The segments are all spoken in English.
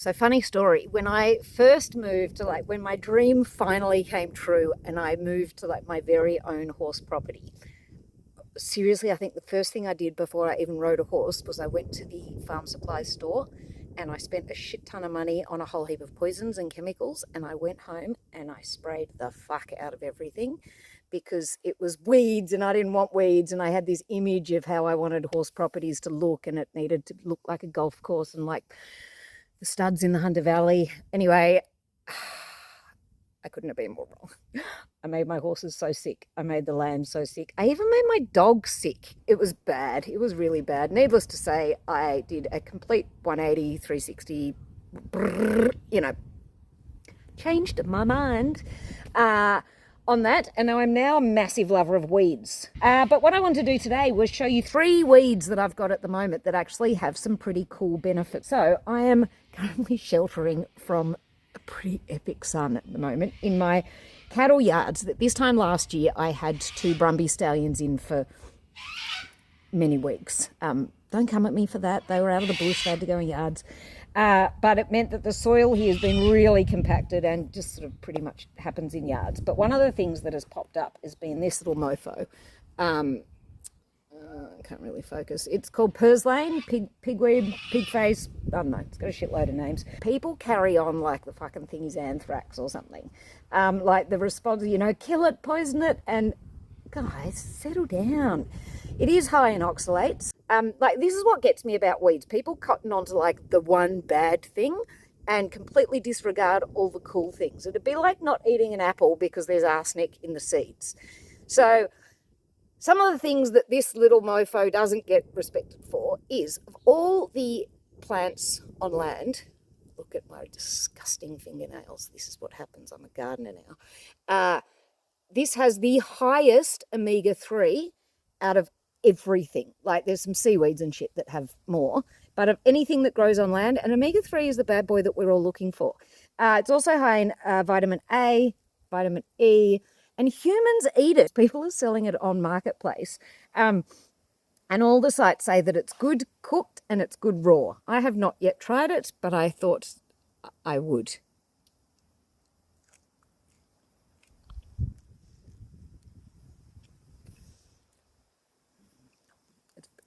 So funny story, when I first moved to when my dream finally came true and I moved to my very own horse property, seriously, I think the first thing I did before I even rode a horse was I went to the farm supply store and I spent a shit ton of money on a whole heap of poisons and chemicals, and I went home and I sprayed the fuck out of everything because it was weeds and I didn't want weeds, and I had this image of how I wanted horse properties to look, and it needed to look like a golf course and like the studs in the Hunter Valley. Anyway, I couldn't have been more wrong. I made my horses so sick. I made the lambs so sick. I even made my dog sick. It was bad. It was really bad. Needless to say, I did a complete 180, 360, changed my mind on that. And I'm now a massive lover of weeds. But what I want to do today was show you 3 weeds that I've got at the moment that actually have some pretty cool benefits. So I am currently sheltering from a pretty epic sun at the moment in my cattle yards. That this time last year I had 2 Brumby stallions in for many weeks. Don't come at me for that. They were out of the bush. They had to go in yards. But it meant that the soil here has been really compacted and just sort of pretty much happens in yards. But one of the things that has popped up has been this little mofo. I can't really focus. It's called Purslane, pigweed, pigface. I don't know. It's got a shitload of names. People carry on like the fucking thing is anthrax or something. Like the response, kill it, poison it, and guys, settle down. It is high in oxalates. This is what gets me about weeds. People cotton onto the one bad thing and completely disregard all the cool things. It'd be like not eating an apple because there's arsenic in the seeds. So some of the things that this little mofo doesn't get respected for is, of all the plants on land, look at my disgusting fingernails. This is what happens. I'm a gardener now. This has the highest omega-3 out of everything. There's some seaweeds and shit that have more, but of anything that grows on land, and omega-3 is the bad boy that we're all looking for. It's also high in vitamin A, vitamin E, and humans eat it. People are selling it on Marketplace. And all the sites say that it's good cooked and it's good raw. I have not yet tried it, but I thought I would.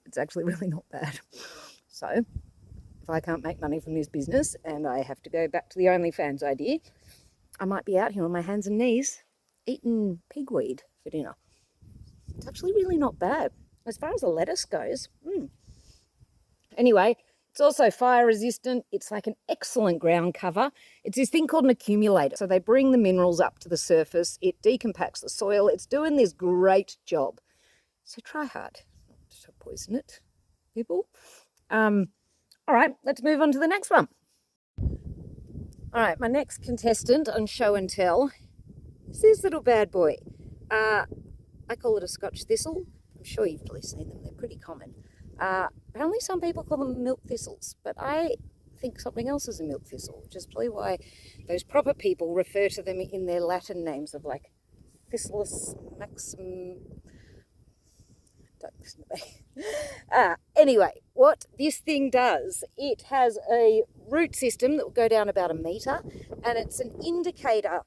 It's actually really not bad. So if I can't make money from this business and I have to go back to the OnlyFans idea, I might be out here on my hands and knees eating pigweed for dinner. It's actually really not bad as far as the lettuce goes. Anyway, it's also fire resistant. It's like an excellent ground cover. It's this thing called an accumulator. So they bring the minerals up to the surface. It decompacts the soil. It's doing this great job. So try hard not to poison it, people. All right, let's move on to the next one. All right, my next contestant on Show and Tell is this little bad boy. I call it a Scotch Thistle. I'm sure you've probably seen them. They're pretty common. Apparently some people call them milk thistles, but I think something else is a milk thistle, which is probably why those proper people refer to them in their Latin names of Thistleus maxim. Don't listen to me. Anyway, what this thing does, it has a root system that will go down about 1 metre, and it's an indicator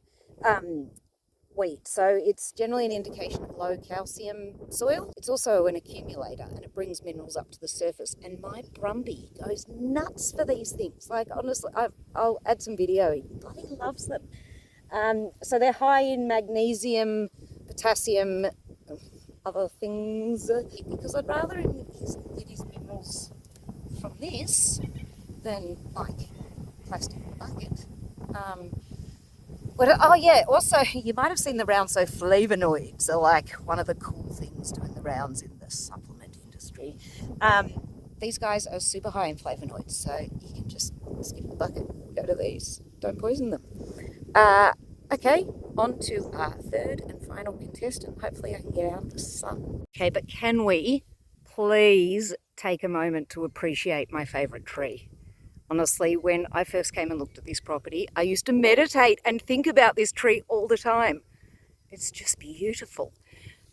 weed. So it's generally an indication of low calcium soil. It's also an accumulator, and it brings minerals up to the surface. And my Brumby goes nuts for these things. Honestly, I'll add some video. He bloody loves them. So they're high in magnesium, potassium, other things, because I'd rather get his minerals from this than plastic bucket. Also, you might have seen the rounds, so flavonoids are one of the cool things doing the rounds in the supplement industry. These guys are super high in flavonoids, so you can just skip the bucket, go to these, don't poison them. Okay, on to our third and final contestant. Hopefully I can get out of the sun. Okay, but can we please take a moment to appreciate my favourite tree? Honestly, when I first came and looked at this property, I used to meditate and think about this tree all the time. It's just beautiful.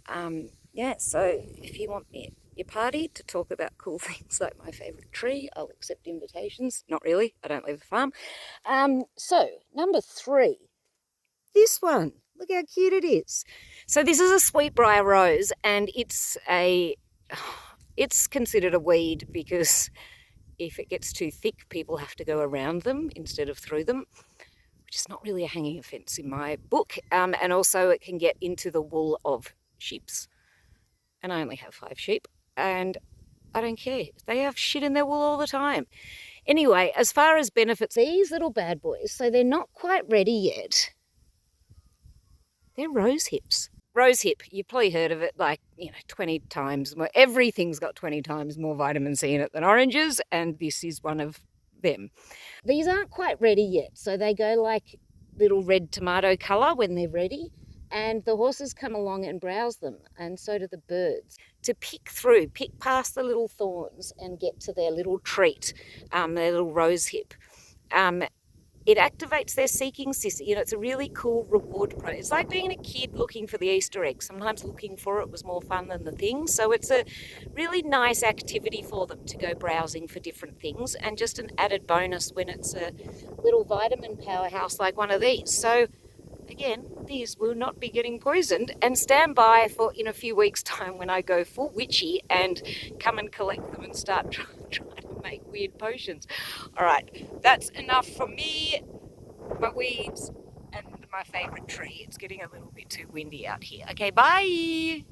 So if you want me your party to talk about cool things like my favourite tree. I'll accept invitations. Not really. I don't leave the farm. So, number 3. This one. Look how cute it is. So this is a sweet Briar Rose, and it's considered a weed because if it gets too thick, people have to go around them instead of through them, which is not really a hanging offence in my book. And also it can get into the wool of sheep. And I only have 5 sheep, and I don't care. They have shit in their wool all the time. Anyway, as far as benefits, these little bad boys, so they're not quite ready yet. They're rose hips. Rose hip, you've probably heard of it, like, 20 times more. Everything's got 20 times more vitamin C in it than oranges, and this is one of them. These aren't quite ready yet, so they go like little red tomato colour when they're ready, and the horses come along and browse them, and so do the birds. To pick past the little thorns and get to their little treat, their little rose hip. It activates their seeking system. It's a really cool reward product. It's like being a kid looking for the Easter egg. Sometimes looking for it was more fun than the thing. So it's a really nice activity for them to go browsing for different things, and just an added bonus when it's a little vitamin powerhouse like one of these. So again, these will not be getting poisoned, and stand by for in a few weeks' time when I go full witchy and come and collect them and start trying to make weird potions. All right, that's enough for me, my weeds, and my favourite tree. It's getting a little bit too windy out here. Okay, bye.